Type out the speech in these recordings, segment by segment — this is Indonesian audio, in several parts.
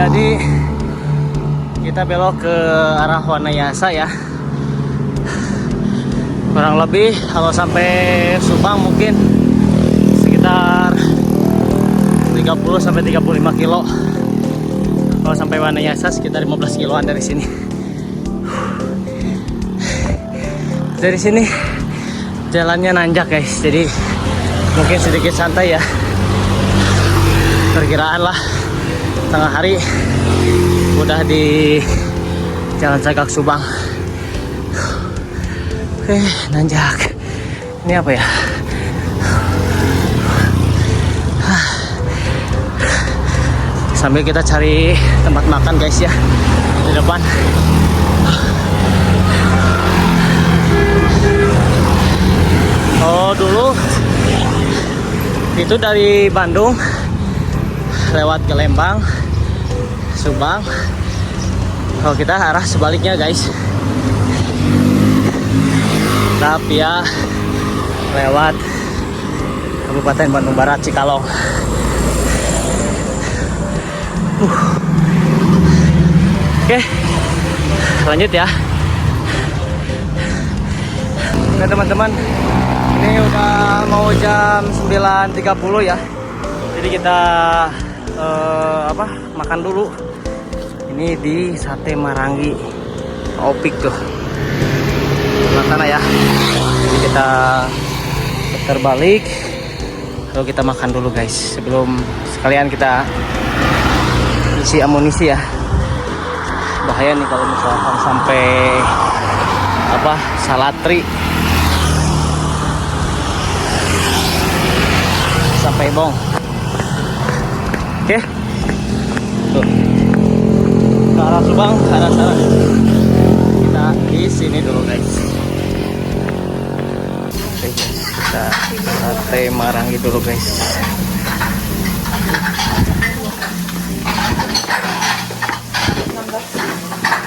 Jadi kita belok ke arah Wanayasa ya. Kurang lebih kalau sampai Subang mungkin sekitar 30 sampai 35 kilo. Kalau sampai Wanayasa sekitar 15 kiloan dari sini. Dari sini jalannya nanjak guys, jadi mungkin sedikit santai ya. Perkiraan lah tengah hari udah di Jalan Cagak Subang. Oke, nanjak. Ini apa ya? Sambil kita cari tempat makan guys ya di depan. Oh, dulu itu dari Bandung lewat ke Lembang, Subang. Kalau kita arah sebaliknya guys, tapi ya lewat Kabupaten Bandung Barat, Cikalong. Oke, lanjut ya. Oke teman-teman, ini udah mau jam 9.30 ya. Jadi kita makan dulu. Ini di Sate Marangi Opik tuh sebelah sana ya. Jadi kita putar balik, lalu kita makan dulu guys, sebelum sekalian kita isi amunisi ya. Bahaya nih kalau misalkan sampai Salatri, sampai Bong. Oke, tuh ke arah Subang, ke arah sana. Kita di sini dulu guys. Oke guys, kita Sate Marangi dulu guys.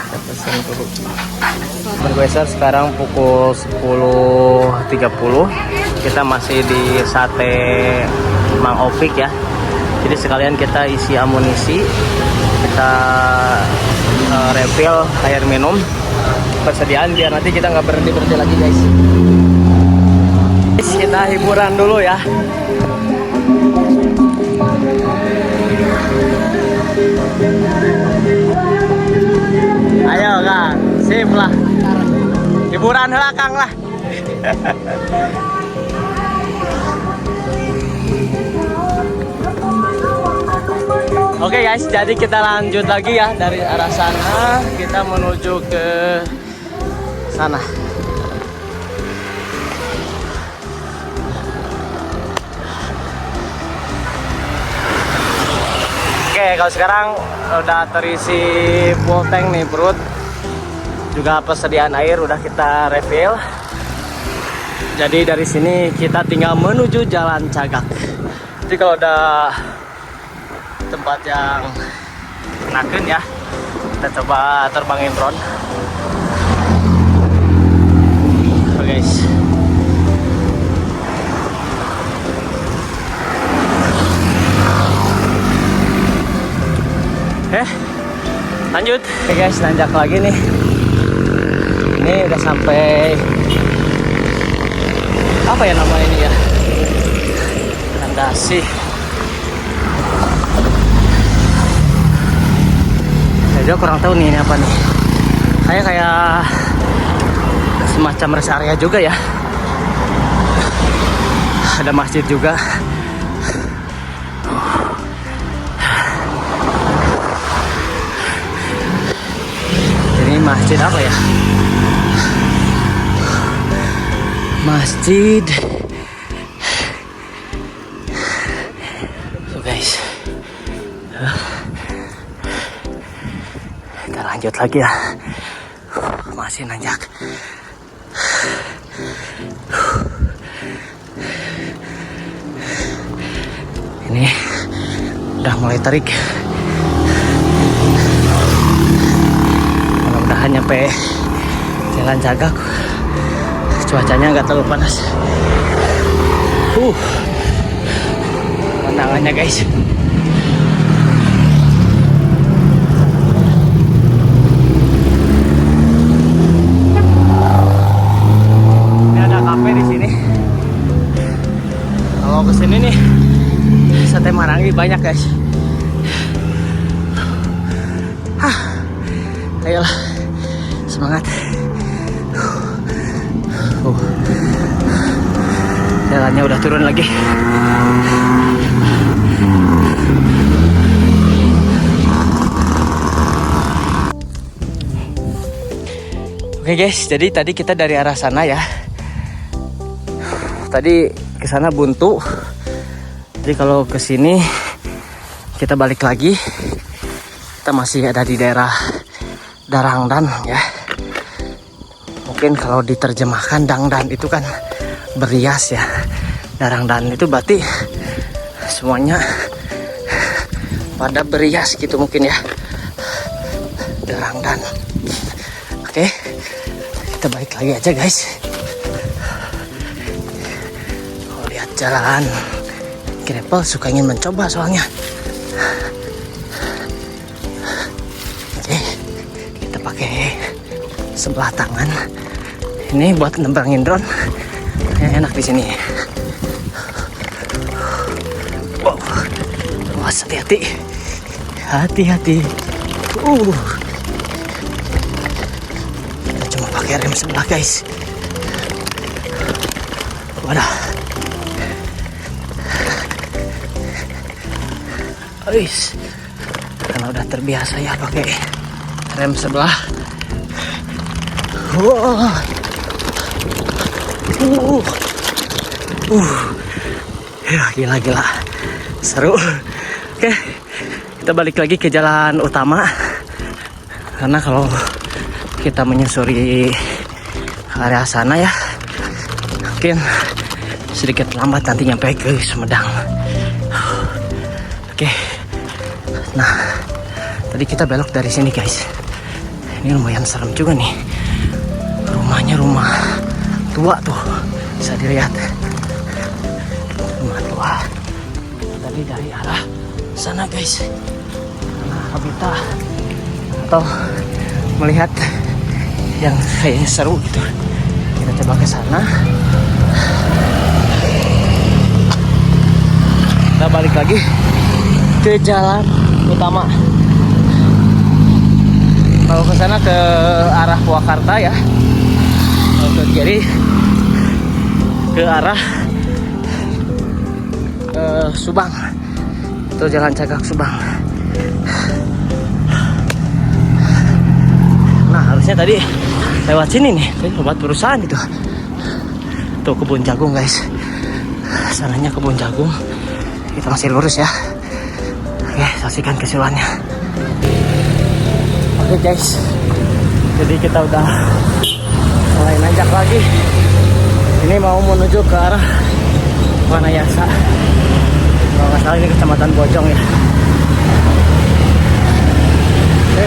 Kita pesen dulu. Bergeser sekarang pukul 10.30. Kita masih di Sate Mang Opik ya. Jadi sekalian kita isi amunisi, kita refill air minum persediaan biar nanti kita nggak berhenti lagi guys. Kita hiburan dulu ya. Ayo Kang, sip lah. Hiburan lah Kang lah. Oke guys, jadi kita lanjut lagi ya dari arah sana, kita menuju ke sana. Oke, kalau sekarang udah terisi full tank nih perut, juga persediaan air udah kita refill. Jadi dari sini kita tinggal menuju Jalan Cagak. Jadi kalau udah tempat yang enakan ya, kita coba terbangin drone. Oke guys, lanjut. Oke guys, nanjak lagi nih. Ini udah sampai apa ya namanya ini ya, Kandasi. Saya kurang tahu nih ini apa nih. Kayak semacam rest area juga ya. Ada masjid juga. Ini masjid apa ya? Masjid. So guys, kita lanjut lagi ya. Masih nanjak. Ini udah mulai terik. Mudah-mudahan nyampe Jalan Cagak. Cuacanya nggak terlalu panas. Pandangannya guys. teh marangi banyak guys. Ayolah, semangat. Jalannya udah turun lagi. Oke guys, jadi tadi kita dari arah sana ya. Tadi ke sana buntu. Jadi kalau ke sini kita balik lagi. Kita masih ada di daerah Darangdan ya. Mungkin kalau diterjemahkan Dangdan itu kan berias ya. Darangdan itu berarti semuanya pada berias gitu mungkin ya. Darangdan. Oke. Kita balik lagi aja guys. Kalau lihat jalan gravel suka ingin mencoba soalnya. Oke, kita pakai sebelah tangan. Ini buat nembangin drone. Enak di sini. Wow, awas hati-hati, hati-hati. Cuma pakai rem sebelah guys. Wadah. Ois. Karena udah terbiasa ya pakai rem sebelah. Wow. Ya gila. Seru. Oke. Kita balik lagi ke jalan utama. Karena kalau kita menyusuri area sana ya, mungkin sedikit lambat nanti nyampe ke Sumedang. Oke, nah tadi kita belok dari sini guys. Ini lumayan serem juga nih. Rumahnya rumah tua tuh, bisa dilihat. Rumah tua. Tadi dari arah sana guys, arah habitat atau melihat yang kayaknya seru gitu. Kita coba ke sana. Kita balik lagi ke jalan utama. Kalau ke sana ke arah Purwakarta ya. Kalau ke kiri ke arah Subang. Itu jalan Cagak Subang. Nah harusnya tadi lewat sini nih, buat perusahaan itu. Tuh kebun jagung guys. Sananya kebun jagung. Kita masih lurus ya. Oke, saksikan keseruannya. Oke guys, jadi kita udah mulai nanjak lagi. Ini mau menuju ke arah Wanayasa. Kalau nggak salah ini kecamatan Bojong ya. Oke.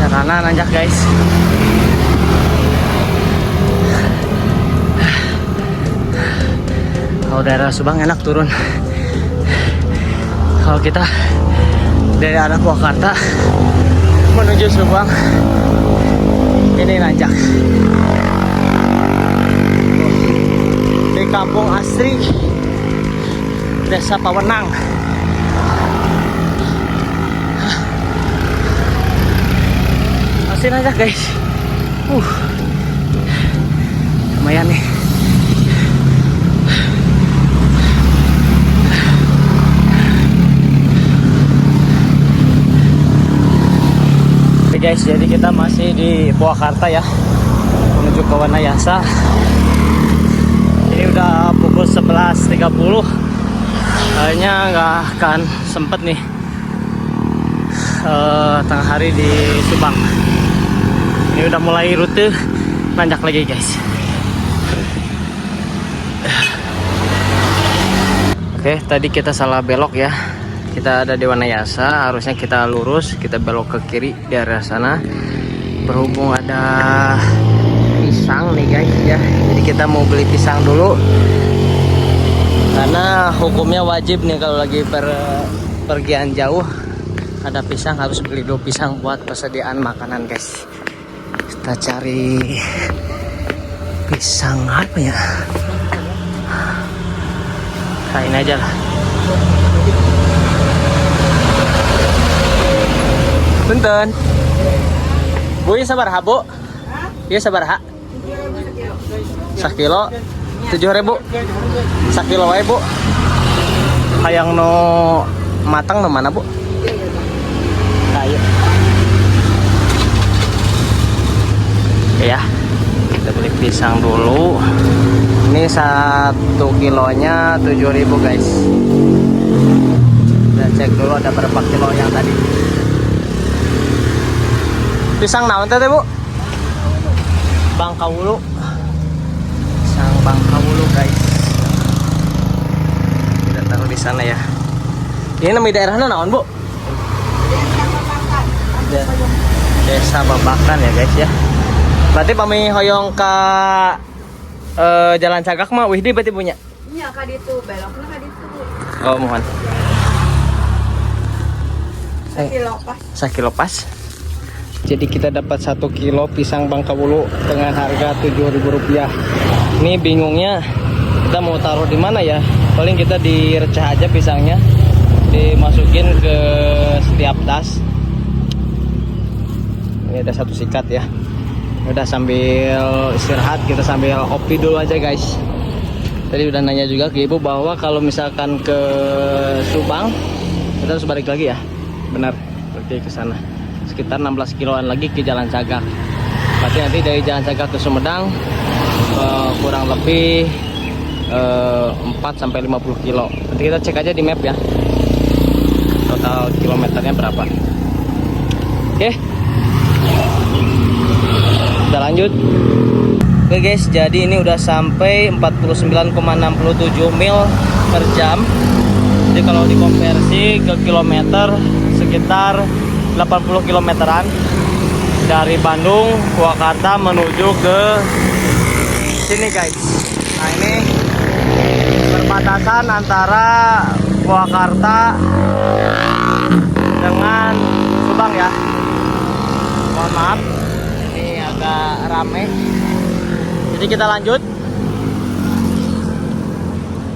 Jalanan nanjak guys. Kalau daerah Subang enak turun. Kalau kita dari arah Purwakarta menuju Subang ini nanjak. Di Kampung Asri, Desa Pawenang. Masih nanjak guys. Lumayan nih. Guys, jadi kita masih di Purwakarta ya, menuju ke Wanayasa. Ini udah pukul 11.30. Kayaknya nggak akan sempet nih tengah hari di Subang. Ini udah mulai rute nanjak lagi guys. Oke, tadi kita salah belok ya. Kita ada di Wanayasa, harusnya kita lurus, kita belok ke kiri di arah sana. Berhubung ada pisang nih guys ya, jadi kita mau beli pisang dulu. Karena hukumnya wajib nih kalau lagi pergian jauh, ada pisang, harus beli dulu pisang buat persediaan makanan guys. Kita cari Pisang apa ya? Nah, ini aja lah. Punten. Bu, iya sabaraha, Bu? Iya sabaraha? 1 kilo 7.000. 1 kilo wae, Bu. Hayang no matang no mana, Bu? Ayo. Ya, kita beli pisang dulu. Ini 1 kilonya 7.000 guys. Kita cek dulu ada berapa kilo yang tadi. Pisang naon teh, Bu? Bangkawulu. Pisang Bangkawulu guys. Kita taruh di sana ya. Ini nama daerahnya naon, Bu? Desa Babakan ya guys ya. Berarti pami hoyong ke Jalan Cagak mah wih berarti punya. Iya, ka ditu, belokna ka ditu. Oh, mohon. 1 kilo pas. 1 kilo pas. Jadi kita dapat 1 kilo pisang Bangkawulu dengan harga Rp7.000. Ini bingungnya kita mau taruh di mana ya? Paling kita direcah aja pisangnya, dimasukin ke setiap tas. Ini ada 1 sikat ya. Udah sambil istirahat, kita sambil kopi dulu aja guys. Tadi udah nanya juga ke ibu bahwa kalau misalkan ke Subang kita harus balik lagi ya. Benar, berarti ke sana. Sekitar 16 kiloan lagi ke Jalan Cagak. Berarti nanti dari Jalan Cagak ke Sumedang kurang lebih 4-50 kilo. Nanti kita cek aja di map ya, total kilometernya berapa. Oke, kita lanjut. Oke guys, jadi ini udah sampai 49,67 mil per jam. Jadi kalau dikonversi ke kilometer sekitar 80 kilometeran dari Bandung, Purwakarta menuju ke sini guys. Nah, ini perbatasan antara Purwakarta dengan Subang ya. Mohon maaf, ini agak rame. Jadi kita lanjut.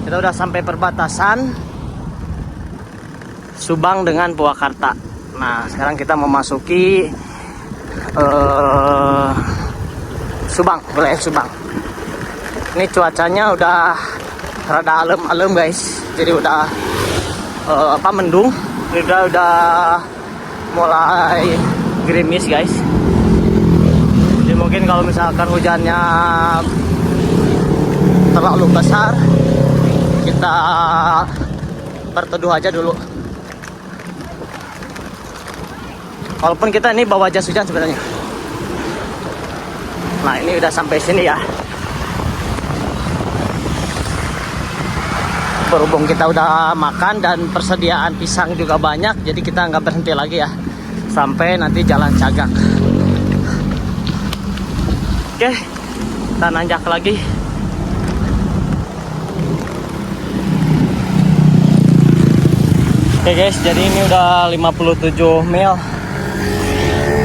Kita udah sampai perbatasan Subang dengan Purwakarta. Nah, sekarang kita memasuki Subang, wilayah Subang. Ini cuacanya udah rada alem-alem guys. Jadi udah mendung. Udah mulai gerimis guys. Jadi mungkin kalau misalkan hujannya terlalu besar, kita berteduh aja dulu. Walaupun kita ini bawa jas hujan sebenarnya. Nah, ini udah sampai sini ya. Berhubung kita udah makan dan persediaan pisang juga banyak, jadi kita nggak berhenti lagi ya sampai nanti Jalan Cagak. Oke, kita nanjak lagi. Oke guys, jadi ini udah 57 mil.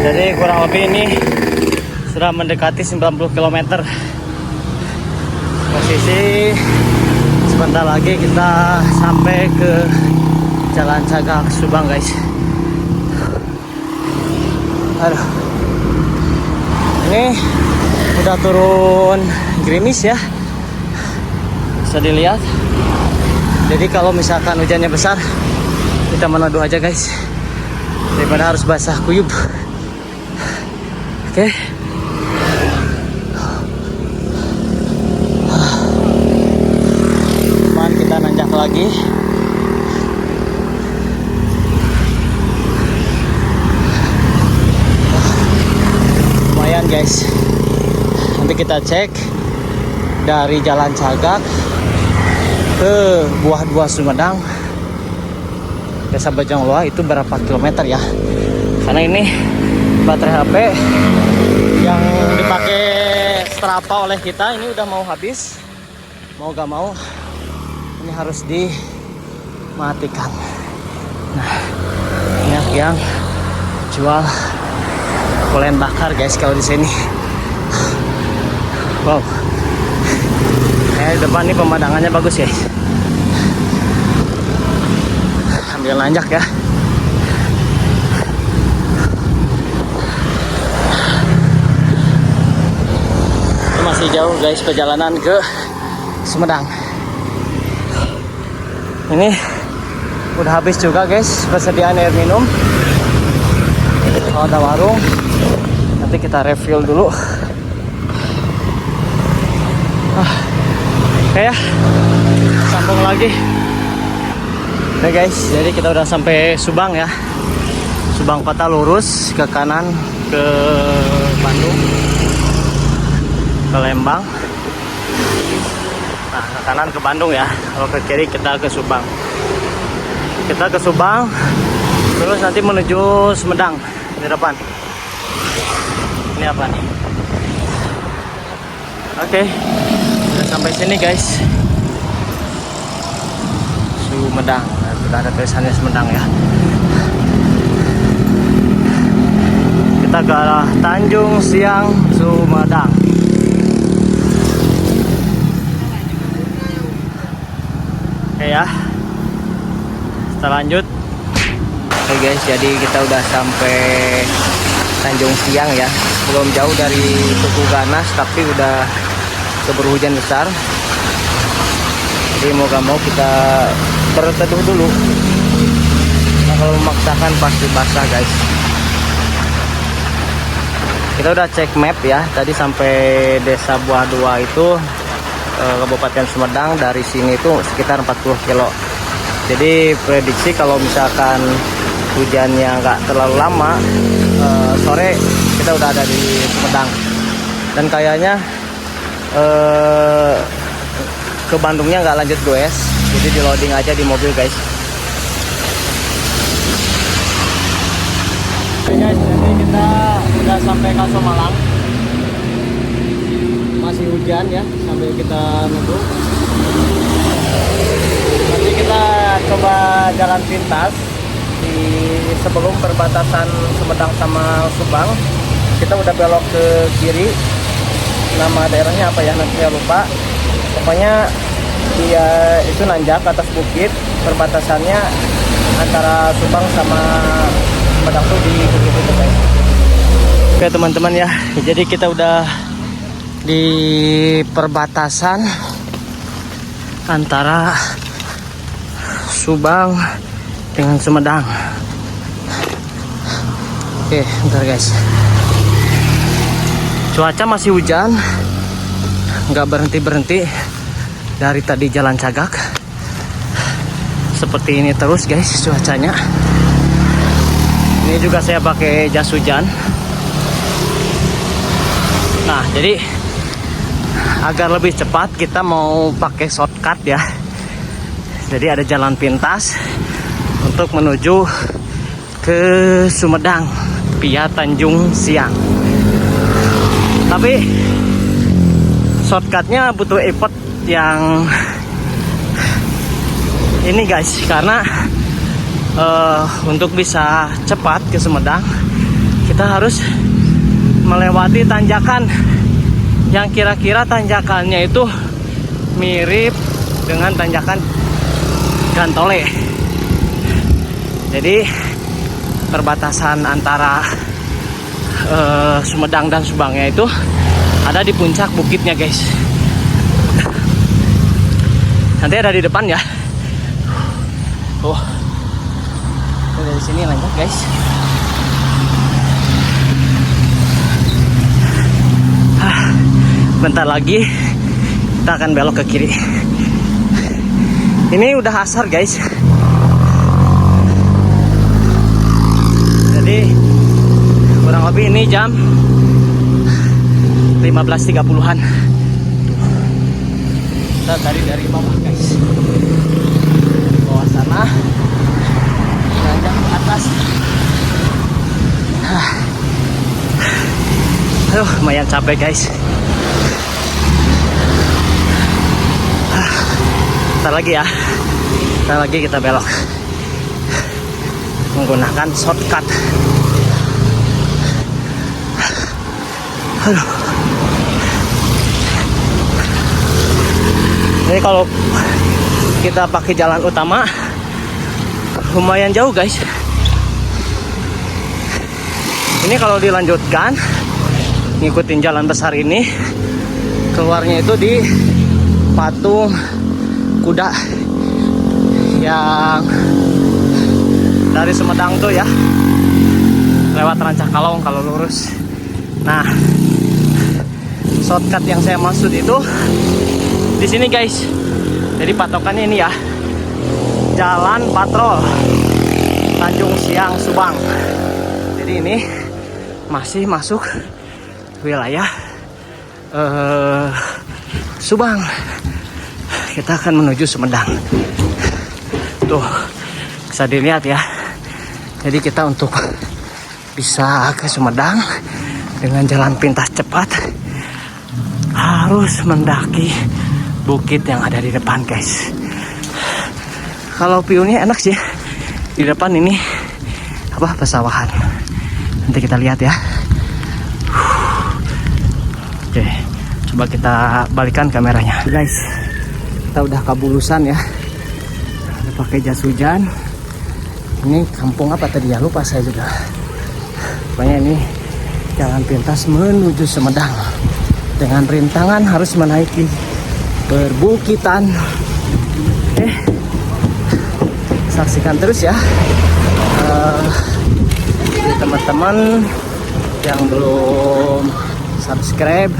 Jadi kurang lebih ini sudah mendekati 90 km. Posisi sebentar lagi kita sampai ke Jalan Cagak Subang guys. Aduh, ini udah turun gerimis ya, bisa dilihat. Jadi kalau misalkan hujannya besar, kita meneduh aja guys, daripada harus basah kuyup. Oke. Cuman kita nanjak lagi. Lumayan guys. Nanti kita cek dari Jalan Cagak ke Buah Dua Sumedang, Desa Bajangloa itu berapa kilometer ya? Karena ini baterai HP yang dipakai Strava oleh kita ini udah mau habis. Mau gak mau ini harus dimatikan. Nah, banyak yang jual polen bakar guys kalau di sini. Wow. Dari depan ini pemandangannya bagus guys. Sambil nanjak ya. Ini masih jauh guys perjalanan ke Sumedang. Ini udah habis juga guys persediaan air minum. Oh, ada warung. Nanti kita refill dulu. Oke ya, sambung lagi. Oke guys, jadi kita udah sampai Subang ya. Subang Kota lurus ke kanan ke Bandung, ke Lembang. Nah, ke kanan ke Bandung ya. Kalau ke kiri kita ke Subang. Kita ke Subang, terus nanti menuju Sumedang di depan. Ini apa nih? Oke. Sampai sini guys, Sumedang. Sudah ada tulisannya Sumedang ya. Kita ke arah Tanjung Siang Sumedang. Oke ya, kita lanjut. Oke guys, jadi kita udah sampai Tanjung Siang ya. Belum jauh dari Tugu Ganas, tapi udah keburu hujan besar. Jadi mau gak mau kita berteduh dulu. Nah, kalau memaksakan pasti basah guys. Kita udah cek map ya. Tadi sampai Desa Buah Dua itu Kabupaten Sumedang, dari sini itu sekitar 40 kilo. Jadi prediksi kalau misalkan hujannya nggak terlalu lama, sore kita udah ada di Sumedang. Dan kayaknya ke Bandungnya nggak lanjut goes, jadi di loading aja di mobil guys. Oke guys, jadi kita udah sampai Kasomalang. Masih hujan ya sambil kita nunggu. Nanti kita coba jalan pintas di sebelum perbatasan Sumedang sama Subang. Kita udah belok ke kiri. Nama daerahnya apa ya, nanti saya lupa. Pokoknya dia itu nanjak ke atas bukit. Perbatasannya antara Subang sama Sumedang tuh di bukit itu guys. Oke teman-teman ya, jadi kita udah di perbatasan antara Subang dengan Sumedang. Oke, bentar guys. Cuaca masih hujan, nggak berhenti-berhenti dari tadi jalan cagak. Seperti ini terus guys cuacanya. Ini juga saya pakai jas hujan. Nah, jadi agar lebih cepat kita mau pakai shortcut ya. Jadi ada jalan pintas untuk menuju ke Sumedang via Tanjung Siang. Tapi shortcutnya butuh effort yang ini guys, karena untuk bisa cepat ke Sumedang kita harus melewati tanjakan yang kira-kira tanjakannya itu mirip dengan tanjakan Gantole. Jadi perbatasan antara Sumedang dan Subangnya itu ada di puncak bukitnya guys. Nanti ada di depan ya. Dari sini lanjut guys. Bentar lagi kita akan belok ke kiri. Ini udah asar guys. Jadi kurang lebih ini jam 15.30-an. Kita tadi dari bawah guys, bawah sana nanjak ke atas. Aduh, lumayan capek guys. Bentar lagi ya, bentar lagi kita belok menggunakan shortcut. Aduh. Jadi kalau kita pakai jalan utama lumayan jauh guys. Ini kalau dilanjutkan ngikutin jalan besar ini, keluarnya itu di patung kuda yang dari Sumedang tuh ya, lewat Rancakalong kalau lurus. Nah, shortcut yang saya maksud itu di sini guys. Jadi patokannya ini ya, Jalan Patrol Tanjung Siang Subang. Jadi ini masih masuk wilayah Subang. Kita akan menuju Sumedang. Tuh, bisa dilihat ya. Jadi kita untuk bisa ke Sumedang dengan jalan pintas cepat harus mendaki bukit yang ada di depan guys. Kalau view-nya enak sih. Di depan ini pesawahan. Nanti kita lihat ya. Oke, coba kita balikan kameranya guys. Kita udah kabulusan ya, udah pakai jas hujan. Ini kampung apa tadi ya, lupa saya juga. Pokoknya ini jalan pintas menuju Sumedang dengan rintangan harus menaiki perbukitan. Oke, saksikan terus ya. Teman-teman yang belum subscribe,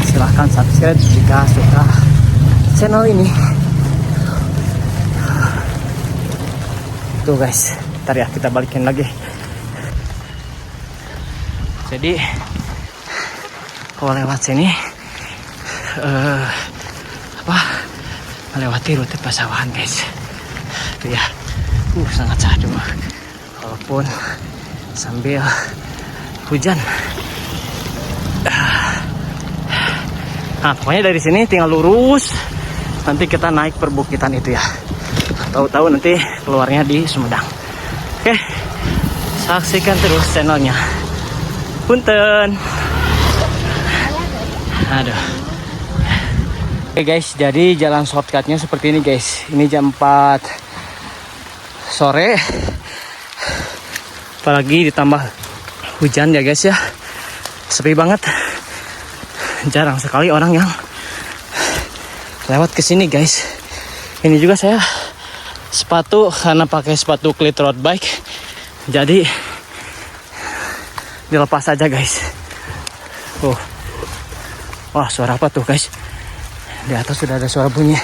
silahkan subscribe jika suka channel ini. Tuh guys, ntar ya kita balikin lagi. Jadi kalau lewat sini melewati rute pesawahan guys. Tuh ya, sangat syahdu walaupun sambil hujan. Nah, pokoknya dari sini tinggal lurus, nanti kita naik perbukitan itu ya. Tahu-tahu nanti keluarnya di Sumedang. Oke, saksikan terus channelnya. Punten. Aduh. Oke guys, jadi jalan shortcutnya seperti ini guys. Ini jam 4 sore. Apalagi ditambah hujan ya guys ya. Sepi banget. Jarang sekali orang yang lewat ke sini guys. Ini juga saya sepatu karena pakai sepatu cleat road bike. Jadi dilepas aja guys. Wah, suara apa tuh guys? Di atas sudah ada suara bunyi.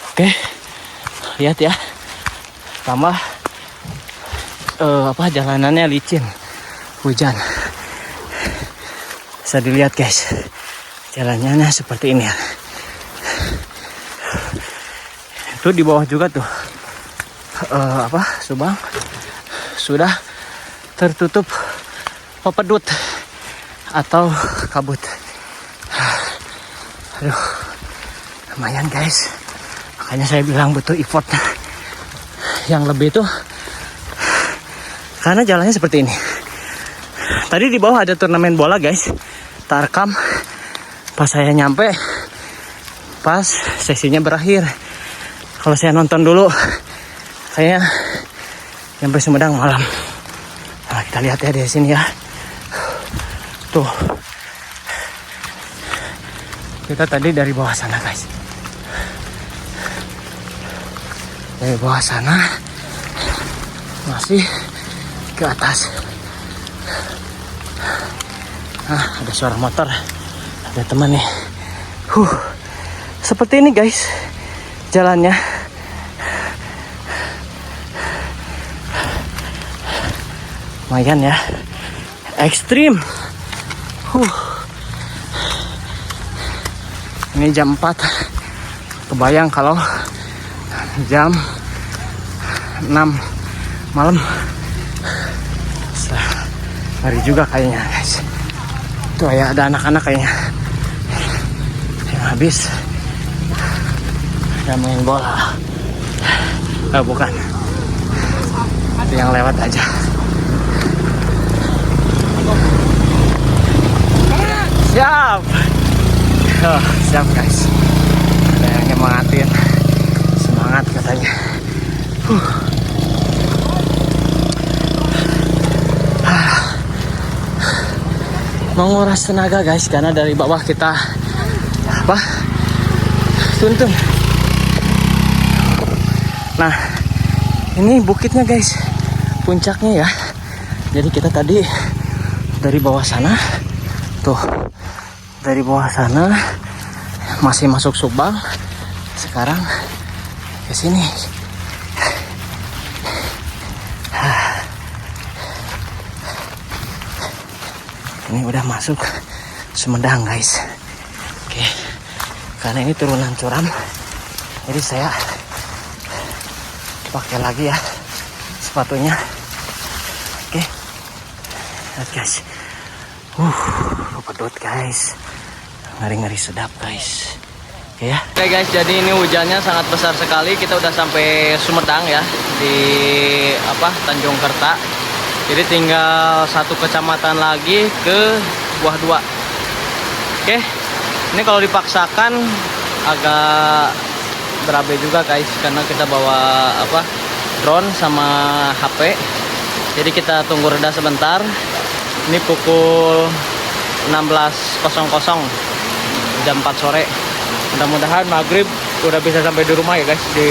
Oke, lihat ya. Tambah jalanannya licin, hujan. Bisa dilihat guys, jalannya seperti ini ya. Itu di bawah juga tuh Subang sudah tertutup pepedut atau kabut. Aduh, lumayan guys. Makanya saya bilang butuh effort yang lebih tuh, karena jalannya seperti ini. Tadi di bawah ada turnamen bola guys, tarkam. Pas saya nyampe, pas sesinya berakhir. Kalau saya nonton dulu, saya nyampe Sumedang malam. Nah, kita lihat ya dari sini ya. Tuh, kita tadi dari bawah sana guys. Dari bawah sana masih ke atas. Nah, ada suara motor, ada teman nih. Seperti ini guys jalannya. Lumayan ya, ekstrim. Ini jam 4. Kebayang kalau jam 6 malam. Hari juga kayaknya guys. Tuh ya, ada anak-anak kayaknya yang habis main bola. Bukan, itu yang lewat aja. Siap. Oh, siap guys. Ada yang nyemangatin. Semangat katanya. Menguras tenaga guys, karena dari bawah kita apa? Tuntun. Nah, ini bukitnya guys, puncaknya ya. Jadi kita tadi dari bawah sana, tuh dari bawah sana masih masuk Subang, sekarang ke sini. Ini udah masuk Sumedang guys. Oke, karena ini turunan curam, jadi saya pakai lagi ya sepatunya. Oke, lihat guys. Pedot guys, ngeri-ngeri sedap guys. Oke ya. Oke guys, jadi ini hujannya sangat besar sekali. Kita udah sampai Sumedang ya, di apa, Tanjung Kerta. Jadi tinggal satu kecamatan lagi ke Buah 2. Oke, ini kalau dipaksakan agak berabe juga guys, karena kita bawa apa, drone sama HP. Jadi kita tunggu reda sebentar. Ini pukul 16.00, jam 4 sore. Mudah-mudahan maghrib udah bisa sampai di rumah ya guys, di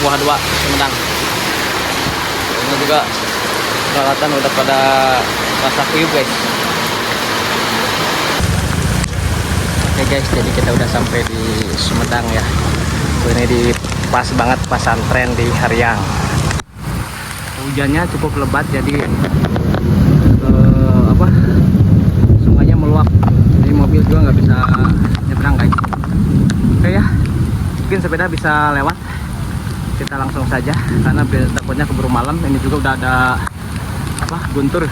Buah 2 Sumedang. Ini juga peralatan udah pada basah kuyup guys. Oke guys, jadi kita udah sampai di Sumedang ya. Ini di pas banget pesantren di Haryang. Hujannya cukup lebat, jadi apa, sungainya meluap, jadi mobil juga nggak bisa nyebrang guys. Oke ya, mungkin sepeda bisa lewat. Kita langsung saja karena takutnya keburu malam. Ini juga udah ada apa, guntur.